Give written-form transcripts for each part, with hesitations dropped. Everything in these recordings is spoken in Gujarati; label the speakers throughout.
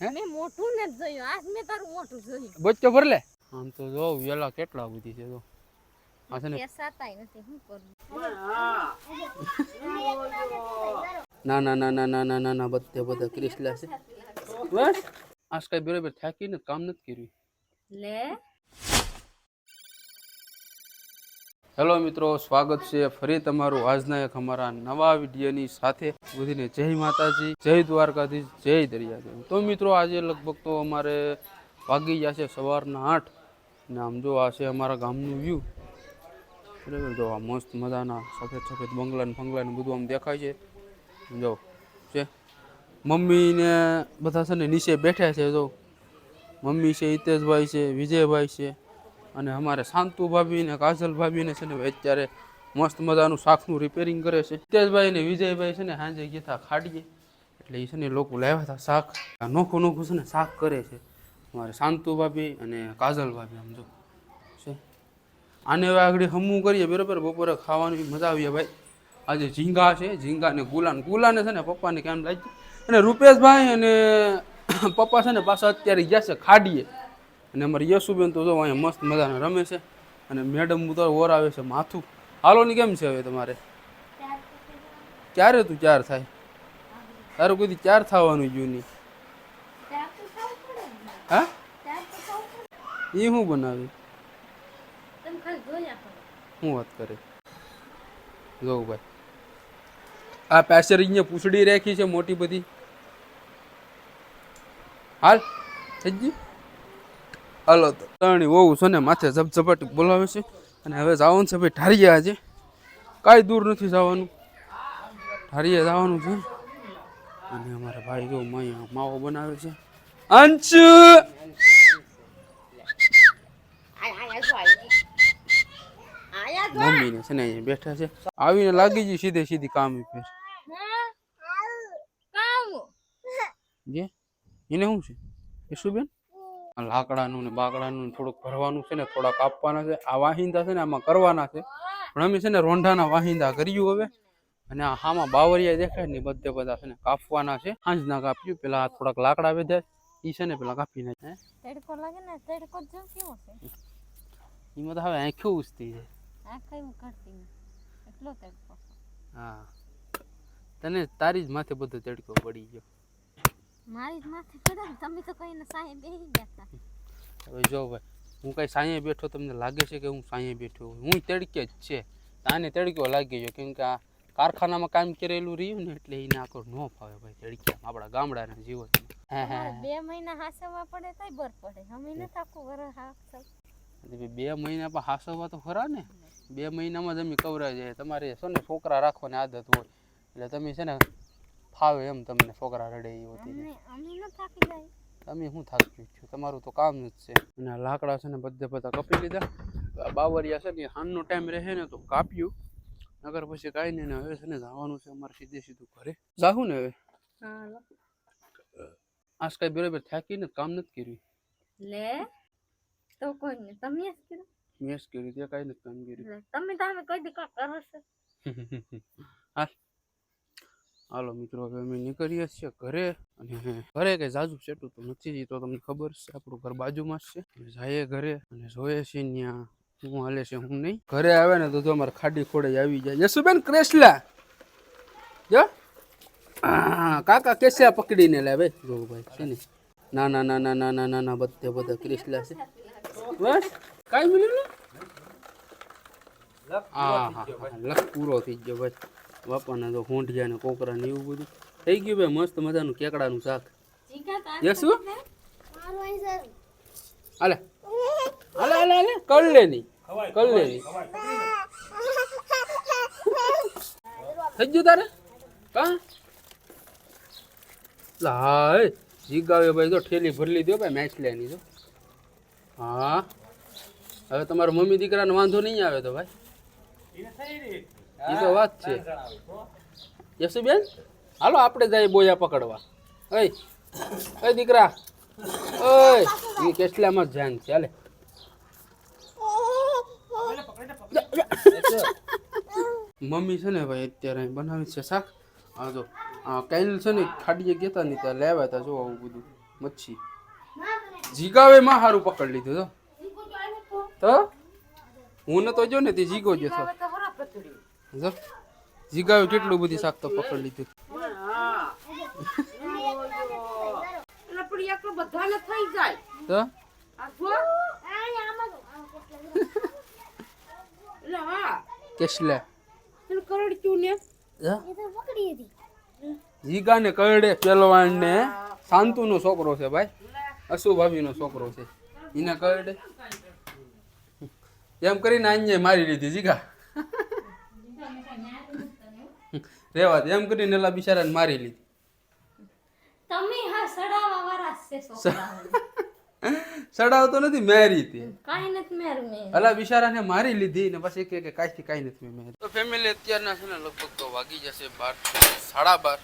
Speaker 1: હે
Speaker 2: મેં મોટું ને જોયું આજ મેં તારું મોટું જોયું
Speaker 1: બચ્ચો ભર લે આમ તો જો વેલા કેટલા બધી છે જો આ છે ને
Speaker 2: કેસાતાય નથી શું કરું
Speaker 1: ના ના ના ના ના ના ના ના બધે બધા ક્રિસલા છે બસ આજ કઈ બરાબર થાકીને કામ નથી કર્યું
Speaker 2: લે
Speaker 1: હેલો મિત્રો સ્વાગત છે ફરી તમારું આજના એક અમારા નવા વિડીયોની સાથે બધીને જય માતાજી જય દ્વારકાધીશ જય દરિયાદેવ તો મિત્રો આજે લગભગ તો અમારે વાગી જશે સવારના 8 ને આમ જો આ છે અમારા ગામનું વ્યૂ બરાબર જો આ મસ્ત મજાના સફેદ સફેદ બંગલા ને ફંગલા ને બધું આમ દેખાય છે જો છે મમ્મી ને બધા છે ને નીચે બેઠા છે જો મમ્મી છે હિતેશભાઈ છે વિજયભાઈ છે અને અમારે શાંતુ ભાભી ને કાજલ ભાભી ને છે ને અત્યારે મસ્ત મજાનું શાકનું રિપેરિંગ કરે છે હિતેશભાઈ ને વિજયભાઈ છે ને સાંજે ગયા ખાડીએ એટલે એ છે ને લોકો લાવ્યા હતા શાક નોખું નોખું છે ને શાક કરે છે અમારે શાંતુ ભાભી અને કાજલ ભાભી આમ જો છે આને હવે આગળ હમું કરીએ બરાબર બપોરે ખાવાની મજા આવીએ ભાઈ આજે ઝીંગા છે ઝીંગા ને ગુલાને છે ને પપ્પાને કેમ લાગ્યું અને રૂપેશભાઈ અને પપ્પા છે ને પાછા અત્યારે ગયા છે ખાડીએ અને અમારે યશુબેન તો જો અહીંયા મસ્ત મજાના રમે છે અને મેડમ તો ઓર આવે છે માથું હાલોની કેમ છે હવે તમારે ક્યારે તું 4 થાય તારું કોઈ 4 થવાનું ગયું નહીં હા એ શું બનાવ્યું શું વાત કરે જોઉં ભાઈ આ પેસરીને પૂછડી રાખી છે મોટી બધી હાલ થઈ ગયું હાલો તો ત્રણી વહુ છે ને માથે ઝપઝપાટ બોલાવે છે અને હવે જવાનું છે ભાઈ ઢારીએ આજે કાંઈ દૂર નથી જવાનું ઢારીએ જવાનું છે અને અમારા ભાઈ જો માવો બનાવે છે અંશ મમ્મીને છે ને અહીંયા બેઠા છે આવીને લાગી ગઈ સીધે સીધી કામ ફેર જે એને શું છે એ શું બેન લાકડાનું ને બાકડાનું થોડુંક ભરવાનું છે ને થોડાક આપવાના છે આ વાહિંદા છે ને આમાં કરવાના છે પણ અમે છે ને રોંઢાના વાહિંદા કર્યું હવે અને આમાં બાવરિયા દેખાય ને બધે બધા છે ને કાપવાના છે સાંજના કાપ્યું પેલા થોડાક લાકડા વેધ્યા ઈ છે ને પેલા કાપી નાખે
Speaker 2: તડકો લાગે ને તડકો જો કેવો છે
Speaker 1: એમાં તો હવે આંખો ઉસતી છે
Speaker 2: આખા હું કરતી એટલો તડકો
Speaker 1: હા તને તારી જ માથે બધો તડકો પડી ગયો
Speaker 2: મારી જ માથે પડે તમે તો કઈને સાંયે બેહી ગયા હતા
Speaker 1: હવે જો ભાઈ હું કઈ સાંયે બેઠો તમને લાગે છે કે હું સાંયે બેઠો હું તડકે જ છે આને તડકો લાગી ગયો કેમ કે આ કારખાનામાં કામ કરેલું રહ્યું ને એટલે એને આખો ન ફાવે ભાઈ તડક્યા આપણા ગામડાના જીવન
Speaker 2: 2 મહિના હાસવા પડે તોય બર પડે અમે ન થાકું વર હાસવ
Speaker 1: 2 મહિના પણ હાસવા તો ખરા ને 2 મહિનામાં જ અમે કવરાઈ જાય તમારે છે ને છોકરા રાખવાની આદત હોય એટલે તમે છે ને ફાવે એમ તમને છોકરા રડે એ હોતી
Speaker 2: અમે ન થાકી જાય
Speaker 1: તમે શું થાક્યું છો તમારું તો કામ જ છે અને લાકડા છે ને બધે બધા કપી લીધા બાવરિયા છે ને હાનનો ટાઈમ રહે ને તો કાપ્યું નગર પછી કાંઈ નહીં ને હવે છે ને જવાનું છે અમારે સીધે સીધું ઘરે જાહું ને હવે આજ કઈ બરાબર થાકીને કામ નથી કર્યું
Speaker 2: લે તો કોઈ નહીં તમે જ કર્યું
Speaker 1: મેં જ કર્યું તે કાંઈ નથી કામ કર્યું
Speaker 2: તમે કઈ દી કા કરો છો
Speaker 1: હાલો મિત્રો હવે અમે નીકળીએ છીએ ઘરે અને ઘરે કઈ જાજુ સેટું તો નથી તો તમને ખબર છે આપણું ઘર બાજુમાં જ છે જઈએ ઘરે અને જોઈએ છીએ ત્યાં હું હાલે છે હું નહીં ઘરે આવે ને તો અમારે ખાડી ખોડે આવી જાય યશુબેન ક્રેસલા જો કાકા કેસ્યા પકડીને લે ભાઈ જો ભાઈ છે ને ના ના ના ના ના ના ના ના બધે બધા ક્રેસલા છે બસ કાંઈ મળ્યું ને હા હા લક પૂરો થઈ ગયો ભાઈ બાપાના તો હોંઢિયા ને કોકરા ને એવું બધું થઈ ગયું ભાઈ મસ્ત મજાનું કેકડાનું શાક યશુ હાલે હાલે હાલે હાલે કર લે નહીં થઈ ગયું તારે કા હા જીગાવે ભાઈ તો ઠેલી ભરલી દો ભાઈ મેચ લેની જો હા હવે તમારા મમ્મી દીકરાને વાંધો નહીં આવે તો ભાઈ એ તો વાત છે યશુબેન હાલો આપણે જઈએ બોયા પકડવા ઓય દીકરા ઓય એ કેસલામાં જ ધ્યાન છે હાલે મમ્મી છે ને ભાઈ અત્યારે બનાવી છે શાક આ જો કાલ છે ને ખાડીએ ગયા હતા ને ત્યાં લેવા હતા જો આવું બધું મચ્છી જીગાવે માં હારું પકડ લીધું તો હું નતો જો ને તે જીગો જ હતો જો જીગાવે કેટલું બધી શાક તો પકડ લીધું તો કેસલે જીગા ને કરડે પેલવાન ને શાંતુ નો છોકરો છે ભાઈ અસુ ભાભી નો છોકરો છે એને કરડે એમ કરીને આને મારી લીધી જીગા રેવા દે એમ કરીને એલા બિચારાને મારી લીધી
Speaker 2: તમે હા સડાવા વાળા છે છોકરાઓને
Speaker 1: સડાવતો નથી મારી હતી
Speaker 2: કાઈ નથી મેરું મે
Speaker 1: અલા બિચારાને મારી લીધી ને પછી કે કાઈ નથી મેં તો ફેમિલી અત્યારના છે ને લગભગ તો વાગી જશે 12 12:30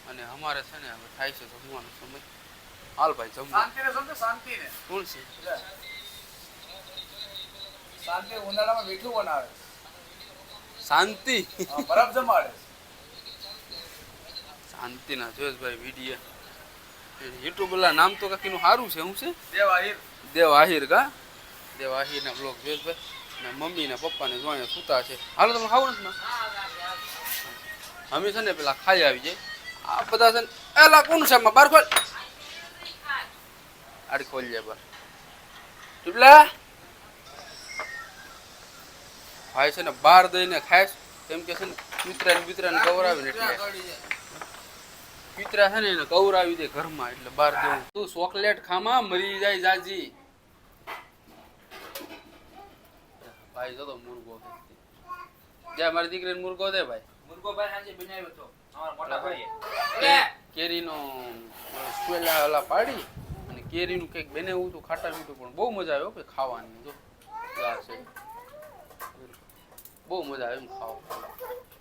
Speaker 1: અને અમારે છે ને હવે થાય છે જમવાનો સમય હાલ ભાઈ જમવા
Speaker 3: શાંતિને
Speaker 1: કોણ છે
Speaker 3: શાંતિ ઉનાળામાં મીઠું બનાવે
Speaker 1: શાંતિ
Speaker 3: બરફ જમાડે
Speaker 1: શાંતિના જોશભાઈ વિડીયો યુટ્યુબ વાળા નામ તો કાકીનું સારું છે શું છે દેવ આહિર કા દેવ આહિરના બ્લોગ જોશભાઈ ને મમ્મી ને પપ્પા ને જોઈને સૂતા છે હાલો તમે ખાવું નથી ને અમે છે ને પેલા ખાઈ આવી જાય આ બધા છે ને એલા કોણ છે બાર ખોલ આડી ખોલ જાય બાર ચૂપલા ભાઈ છે ને બહાર દઈને ખાય કેમ કે છે ને પિતરાને કવરાવીને એટલે પિતરા છે ને એને કવરાવી દે ઘરમાં એટલે બહાર દેવું તું ચોકલેટ ખામાં મરી જાય જાજી ભાઈ જો તો મુર્ગો જા મારી દીકરીને મુર્ગો દે ભાઈ
Speaker 3: મુર્ગો ભાઈ સાંજે બનાવ્યો તો અમારા મોટા ભાઈએ
Speaker 1: કેરીનો સ્વેલા ઓલા પાડી અને કેરીનું કંઈક બનાવ્યું હતું ખાટા મીઠું પણ બહુ મજા આવે ભાઈ ખાવાની જો આ છે બહુ મજા આવે એમ ખાવા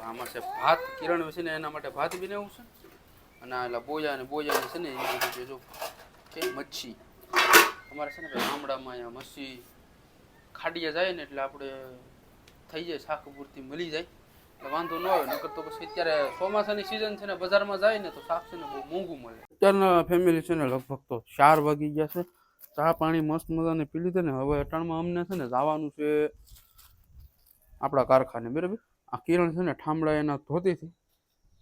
Speaker 1: આમાં છે ભાત કિરણ છે ને એના માટે ભાત બનાવ્યું છે અને આ બોયાને છે ને એ બધું જો કે મચ્છી અમારે છે ને ભાઈ ગામડામાં અહીંયા મચ્છી ખાડીયા જાય ને એટલે આપણે થઈ જાય શાક પૂરતી મળી જાય એટલે વાંધો ન આવે નકર તો પછી અત્યારે ચોમાસાની સિઝન છે ને બજારમાં જાય ને તો શાક છે ને બહુ મોંઘું મળે અત્યારના ફેમિલી છે ને લગભગ તો 4 વાગી ગયા છે ચા પાણી મસ્ત મજાને પી લીધે ને હવે અટાણમાં અમને છે ને જવાનું છે આપણા કારખાને બરાબર આ કિરણ છે ને ઠામડા એના ધોતીથી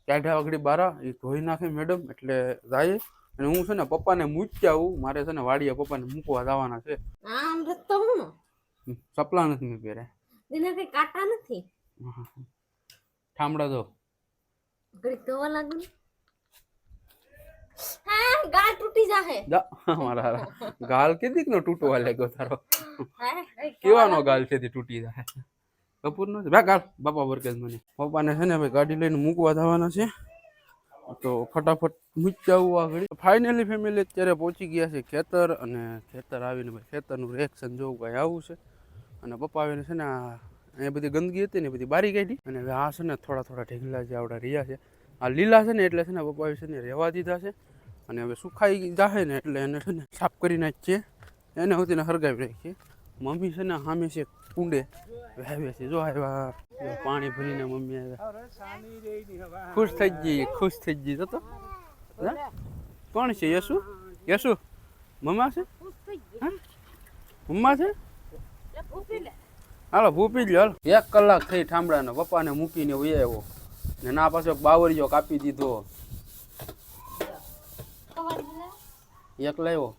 Speaker 1: કાઢ્યા વગડી બારા એ ધોઈ નાખે મેડમ એટલે જાય અને હું છે ને પપ્પાને મૂકી આવું મારે છે ને વાડીએ પપ્પાને મૂકવા જવાના છે
Speaker 2: આમ રસ્તો હું
Speaker 1: સપલા નથી મેં પહેર્યા
Speaker 2: દિને કઈ કાટા નથી
Speaker 1: ઠામડા દો
Speaker 2: ઘડી ધોવા લાગુ ને હા ગાલ તૂટી જાહે
Speaker 1: મારા ગાલ કેદીક નો તૂટવા લાગ્યો તારો
Speaker 2: હા
Speaker 1: કેવાનો ગાલ છે તૂટી જાય કપૂર નો ભાઈ ગાલ બાપા વર્કેજ મને પપ્પાને છે ને ભાઈ ગાડી લઈને મૂકવા જવાના છે તો ફટાફટ મૂકી આવું આગળ ફાઇનલી ફેમિલી અત્યારે પહોંચી ગયા છે ખેતર અને ખેતર આવીને ભાઈ ખેતરનું રિએક્શન જોવું કાંઈ આવું છે અને પપ્પા આવીને છે ને અહીંયા બધી ગંદકી હતી ને બધી બારી કાઢી અને હવે આ છે ને થોડા ઢેગલા જે આવડા રહ્યા છે આ લીલા છે ને એટલે છે ને પપ્પા છે ને રહેવા દીધા છે અને હવે સુખાઈ જાય ને એટલે એને છે ને સાફ કરી નાખીએ એને હોતીને હરગાવી રાખીએ મમ્મી છે ને સામે છે કુંડે વાવે છે જો આવ્યા પાણી ભરીને મમ્મી આવ્યા ખુશ થઈ ગઈ તો કોણ છે યશુ મમ્મા છે મમ્મા છે હાલો ભૂપી લ્યો હાલો 1 કલાક થઈ ઠામડાને પપ્પાને મૂકીને આવ્યો ને ના પાછો બાવરિયો કાપી દીધો એક લાવ્યો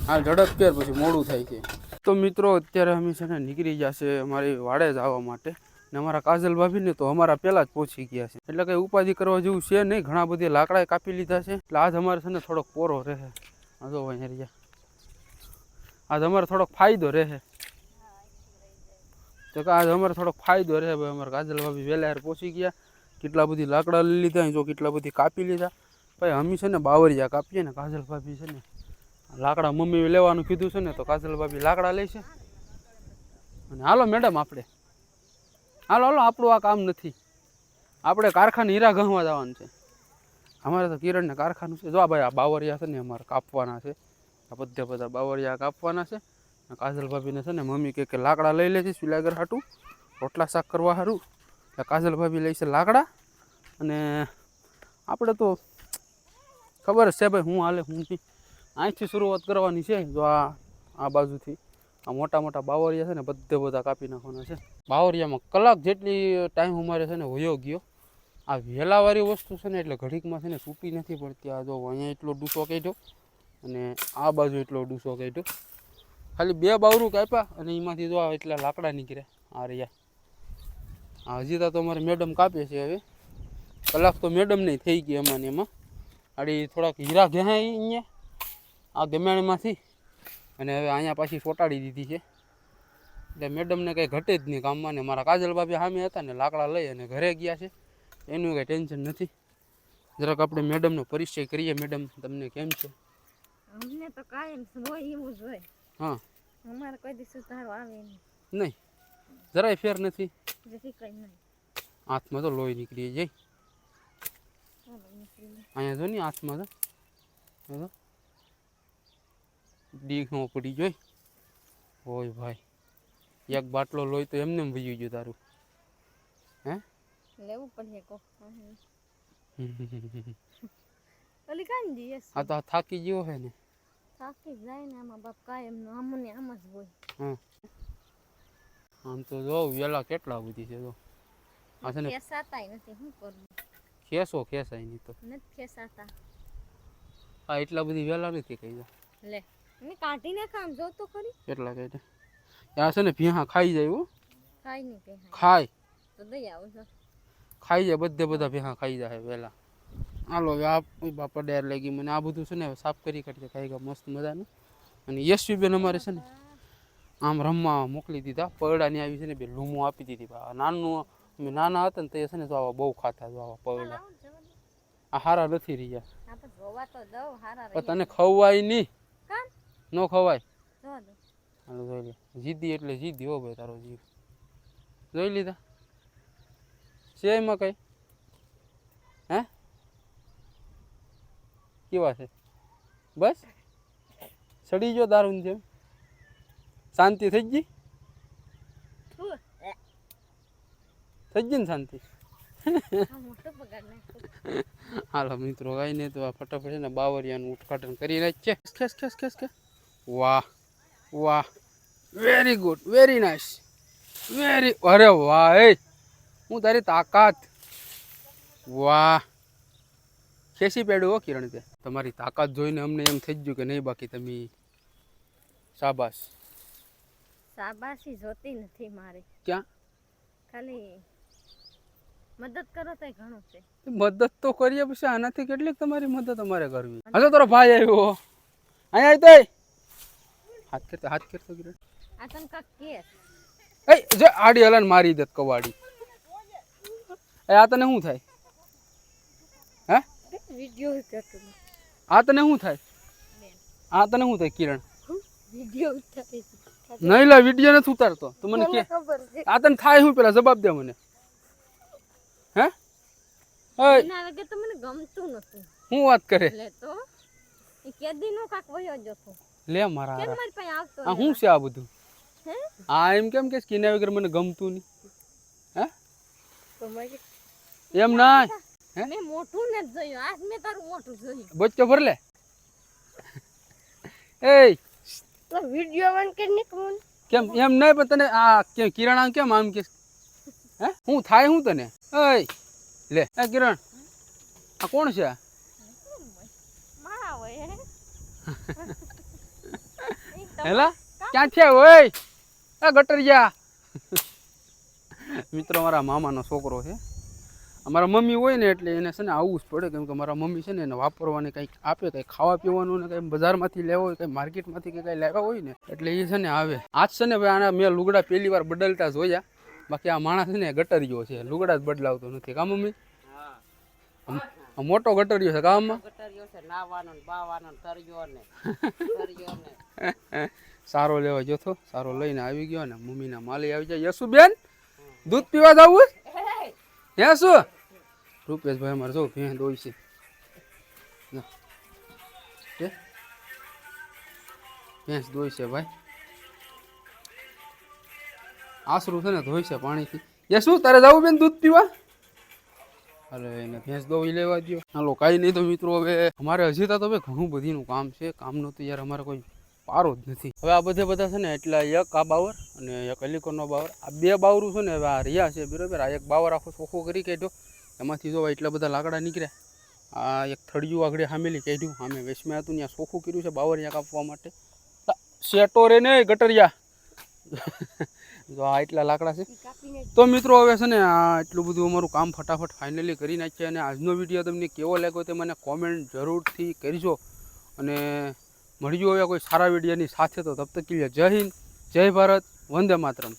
Speaker 1: હાલ ઝડપ કર પછી મોડું થાય છે તો મિત્રો અત્યારે અમે છે ને નીકળી જશે અમારી વાડે જવા માટે ને અમારા કાજલ ભાભીને તો અમારા પહેલાં જ પહોંચી ગયા છે એટલે કંઈ ઉપાધિ કરવા જેવું છે નહીં ઘણા બધી લાકડા કાપી લીધા છે એટલે આજ અમારે છે ને થોડોક પોરો રહે જો અહીંયા આજ અમારે થોડોક ફાયદો રહે તો કે આજ અમારે થોડોક ફાયદો રહે ભાઈ અમારા કાજલ ભાભી વહેલા યાર પહોંચી ગયા કેટલા બધી લાકડા લઈ લીધા જો કેટલા બધી કાપી લીધા ભાઈ અમે છે ને બાવરિયા કાપીએ ને કાજલ ભાભી છે ને લાકડા મમ્મીએ લેવાનું કીધું છે ને તો કાજલ ભાભી લાકડા લે છે અને હાલો મેડમ આપણે હાલો આપણું આ કામ નથી આપણે કારખાને હીરા ગહવા જવાનું છે અમારે તો કિરણને કારખાનું છે જો આ ભાઈ આ બાવરિયા છે ને અમારે કાપવાના છે આ બધા બાવરિયા કાપવાના છે કાજલ ભાભીને છે ને મમ્મી કે લાકડા લઈ લે છે સુલાગર હાટું રોટલા શાક કરવા સારું એટલે કાજલ ભાભી લઈ છે લાકડા અને આપણે તો ખબર જ છે ભાઈ હું હાલે હું નહીં. અહીંથી શરૂઆત કરવાની છે. જો આ બાજુથી આ મોટા મોટા બાવરિયા છે ને બધે બધા કાપી નાખવાના છે. બાવરિયામાં કલાક જેટલી ટાઈમ અમારે છે ને વયો ગયો. આ વેલાવાળી વસ્તુ છે ને એટલે ઘડીકમાં છે ને તૂટી નથી પડતી. આ જો અહીંયા એટલો ડૂસો કાઢ્યો અને આ બાજુ એટલો ડૂસો કાઢ્યો. ખાલી 2 બાવરું કાપ્યા અને એમાંથી જો એટલા લાકડા નીકળ્યા. આ રહ્યા હજી તો અમારે મેડમ કાપે છે. હવે કલાક તો મેડમ નહીં થઈ ગઈ એમાં ને એમાં. આડી થોડાક હીરા ઘેહાય અહીંયા આ ગમેણમાંથી અને હવે અહીંયા પાછી ચોંટાડી દીધી છે. એટલે મેડમને કંઈ ઘટે જ નહીં કામમાં. ને મારા કાજલ ભાભી સામે હતા ને લાકડા લઈ અને ઘરે ગયા છે. એનું કંઈ ટેન્શન નથી. જરાક આપણે મેડમનો પરિચય કરીએ. મેડમ તમને કેમ છે?
Speaker 2: અમને તો કાયમ હોય એવું જ હોય.
Speaker 1: હા
Speaker 2: અમારે કોઈ દિવસ સુધારો આવે નહીં.
Speaker 1: નહીં જરાય ફેર નથી.
Speaker 2: જેથી કઈ નહીં.
Speaker 1: હાથમાં તો લોહી નીકળી જાય.
Speaker 2: ચાલો નીકળી લે.
Speaker 1: અહીંયા જો ને હાથમાં તો દીખમાં પડી જોઈ હોય ભાઈ. એક બાટલો લોહી તો એમને વહી ગયું તારું. હે
Speaker 2: લેવું પડે કો. ઓલી કાંઈ જઈએ
Speaker 1: આ તો થાકી ગયો છે ને.
Speaker 2: થાકી જાય ને આમાં બાપ કાયમ નો આમને આમ જ હોય.
Speaker 1: હા આમ તો જો વેલા કેટલા બધી છે. જો આ છે ને
Speaker 2: ખેસાતાય નથી. શું કરવું?
Speaker 1: ખેસાય નહીં તો
Speaker 2: નથી ખેસાતા.
Speaker 1: આ એટલા બધી વેલા નથી કહી દો.
Speaker 2: લે મેં કાઢીને કામ જો તો ખરી.
Speaker 1: કેટલા કહે આ છે ને ભીહા ખાઈ જાય. હો
Speaker 2: કાઈ નહીં કહે.
Speaker 1: ખાય
Speaker 2: તો દઈ આવો છો.
Speaker 1: ખાઈ જાય બધા ભેહા ખાઈ જાય વહેલા. હાલો હવે આ બાપા ડેર લાગી મને. આ બધું છે ને સાફ કરી કાઢીએ ખાઈ ગયા મસ્ત મજાનું. અને યશવી બેન અમારે છે ને આમ રમવા મોકલી દીધા. પૈડાની આવી છે ને બે લૂમો આપી દીધી. નાનું અમે નાના હતા ને તો એ છે ને તો આવા બહુ ખાતા. જો આવા પૈડા આ હારા નથી રહ્યા.
Speaker 2: આ તો જોવા તો દઉં હારા
Speaker 1: પણ તને ખવાય નહીં.
Speaker 2: કામ
Speaker 1: ન ખવાય.
Speaker 2: જો દો.
Speaker 1: હાલો જોઈ લે. જીદી એટલે જીદી હો ભાઈ તારો જીવ. જોઈ લીધા છે એમાં કઈ? હે કેવા છે? બસ સડી ગયો દારૂ જેમ. શાંતિ થઈ ગઈ? થઈ ગઈ ને શાંતિ?
Speaker 2: આ મોટો પગાર નાખ્યો.
Speaker 1: હાલો મિત્રો કઈ નહીં તો આ ફટાફટ છે ને બાવરિયાનું ઉદઘાટન કરી નાખ છે. ખેસ ખેસ ખેસ ખેસ. વાહ વાહ very good very nice very. અરે વાહ એ હું તારી તાકાત. વાહ ખેસી પેડું હો કિરણ. તે તમારી તાકાત જોઈને અમને એમ થઈ ગયું કે નહીં બાકી તમે શાબાશ.
Speaker 2: શાબાશી જોતી નથી મારે.
Speaker 1: ક્યાં
Speaker 2: ખાલી મદદ કરો તો ઘણું છે.
Speaker 1: મદદ તો કરીએ પછી આનાથી કેટલીક તમારી મદદ અમારે કરવી. હજો તારો ભાઈ આવ્યો અહીંયા આવી. હાથ કરતો કિરણ.
Speaker 2: આ તને કાક કેસ.
Speaker 1: એ જો આડી હલાને મારી દત કવાડી. એ આ તને શું થાય? હે
Speaker 2: વિડિયો ઉતારતો.
Speaker 1: આ તને શું થાય?
Speaker 2: બેન
Speaker 1: આ તને શું થાય કિરણ?
Speaker 2: વિડિયો ઉતારે છે.
Speaker 1: નહીં લા વિડીયો નથી ઉતારતો. તું મને કે
Speaker 2: ખબર છે.
Speaker 1: આ તને થાય શું પેલા જવાબ દે મને. હે
Speaker 2: એના વગર તો મને ગમતું નથી.
Speaker 1: હું વાત કરે
Speaker 2: લે તો એ કેદી નો કાક વયો જતો.
Speaker 1: લે મારા
Speaker 2: કેમ
Speaker 1: હારા.
Speaker 2: મારી પાસે આવતો
Speaker 1: આ શું છે આ બધું?
Speaker 2: હે
Speaker 1: આ એમ કેમ કે કિના વગર મને ગમતું નહીં? હે
Speaker 2: તો મારી
Speaker 1: એમ ના હે
Speaker 2: મેં મોટું ને જ જોયું. આજ મેં તારું મોટું જોયું.
Speaker 1: બચ્ચો ભર લે. એ
Speaker 2: તો વિડિયો વન કે નીકળું.
Speaker 1: કેમ એમ નહીં પણ તને આ કેમ કિરણ કેમ આમ કે હે હું થાય હું તને? એ લે એ કિરણ આ કોણ છે?
Speaker 2: મારા હોય હે.
Speaker 1: હેલા ક્યાં છે ઓય? આ ગટરિયા. મિત્રો મારા મામાનો છોકરો છે. અમારા મમ્મી હોય ને એટલે એને છે ને આવવું જ પડે. કેમ કે મારા મમ્મી છે ને એને વાપરવાને કંઈક આપે, કંઈક ખાવા પીવાનું ને કંઈ બજારમાંથી લેવો હોય, કંઈ માર્કેટમાંથી કંઈ લાવ્યા હોય ને એટલે એ છે ને આવે. આજ છે ને ભાઈ આના મેં લુગડા પહેલી વાર બદલતા જોયા. બાકી આ માણસ છે ને ગટરિયો છે, લુગડા જ બદલાવતો નથી. કા મમ્મી? મોટો ગટરિયો છે ગામમાં. સારો લેવા જોતો, સારો લઈને આવી ગયો ને મમ્મીના માલી આવી જાય. યસુ બેન દૂધ પીવા જવું? હે શું? રૂપેશભાઈ અમારે જો ભેં દોઈ છે. ભેંસ દોઈ છે ભાઈ. આશરું છે ને ધોઈ છે પાણીથી. યસુ તારે જવું બેન દૂધ પીવા? અરે એને ભેંસ દો લેવા દો. હાલો કાંઈ નહીં તો મિત્રો હવે અમારે હજી તો હવે ઘણું બધીનું કામ છે. કામનો તો યાર અમારે કોઈ પારો જ નથી. હવે આ બધા છે ને એટલે એક આ બાવર અને એક અલીકોરનો બાવર, આ બે બાવરું છે ને હવે આ રહ્યા છે બરાબર. આ એક બાવર આખો ચોખ્ખો કરી કાઢ્યો, એમાંથી જો એટલા બધા લાકડા નીકળ્યા. આ એક થળિયું આગળ હામેલી કાઢ્યું, સામે વેચમાં હતું ત્યાં ચોખ્ખું કર્યું છે બાવર ત્યાં કાપવા માટે. શેટો રે ને ગટરિયા જો આ એટલા લાકડા છે. તો મિત્રો હવે છે ને આ એટલું બધું અમારું કામ ફટાફટ ફાઇનલી કરી નાખીએ. અને આજનો વિડીયો તમને કેવો લાગ્યો તે મને કોમેન્ટ જરૂરથી કરજો. અને મળ્યું હવે કોઈ સારા વિડીયોની સાથે. તો તબ તક કે લીએ જય હિન્દ, જય ભારત, વંદે માતરમ.